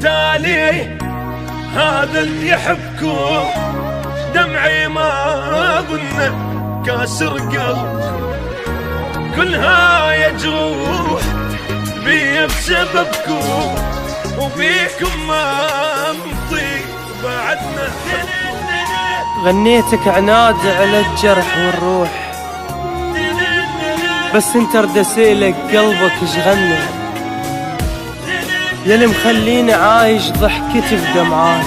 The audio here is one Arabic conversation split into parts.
تالي هذا اللي يحبكم دمعي ما قلنا كاسر قلب كلها يجروح بي بسببكم وبيكم ما نطيق بعدنا. غنيتك عناد على الجرح والروح بس انت ردسيلك قلبك شغلنا يلي مخليني عايش ضحكتي بدمعات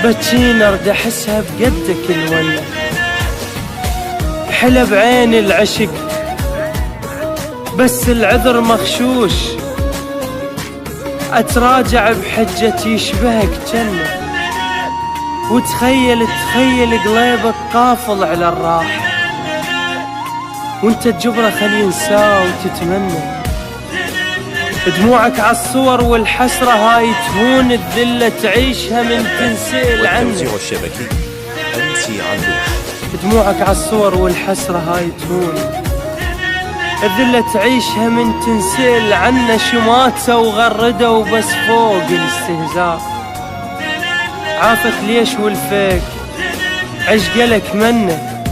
بتشين ارد احسها بقدك الولة حلى بعيني العشق بس العذر مخشوش اتراجع بحجتي يشبهك جنة وتخيل قليبك قافل على الراح وانت تجبره خلي ينساه وتتمنى دموعك عالصور والحسرة هاي تهون الذلة تعيشها من تنسئل عنك دموعك عالصور والحسرة هاي تهون الذلة تعيشها من تنسئل عنا شماتة وغردة وبس فوق الاستهزاء عافك ليش والفيك عشقلك منه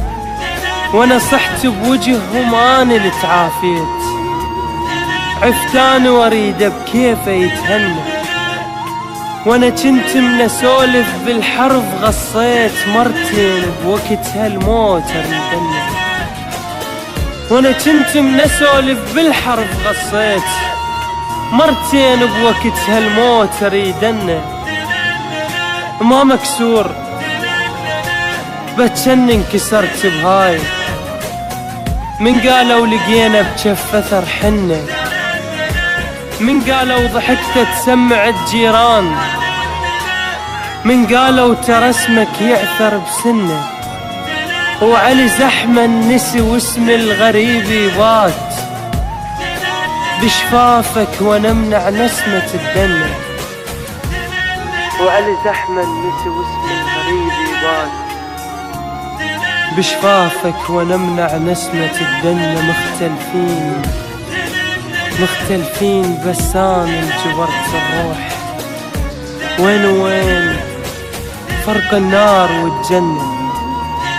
وانا صحت بوجههم انا اللي تعافيت عفتان واريده بكيفه يتهنى وانا كنت من اسولف بالحرف غصيت مرتين بوقتها الموت اريدني وانا كنت من اسولف بالحرف غصيت مرتين بوقتها الموت اريدني ما مكسور بتشن انكسرت بهاي من قالوا لقينا بجف اثر حنه من قالوا ضحكت تسمع الجيران من قالوا ترى اسمك يعثر بسنه وعلي زحمه النسي واسم الغريب يبات بشفافك ونمنع نسمه الدنه وعلي زحمه النسي واسم الغريب يبات بشفافك ونمنع نسمة الدنة مختلفين بس أنا انجبرت الروح وين فرق النار والجنة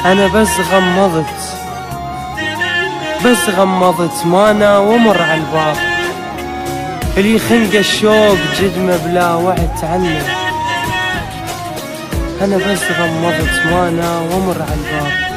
أنا بس غمضت مانا ومر على الباب اللي خنق الشوق جدمه بلا وعت عنه أنا بس غمضت مانا ومر على الباب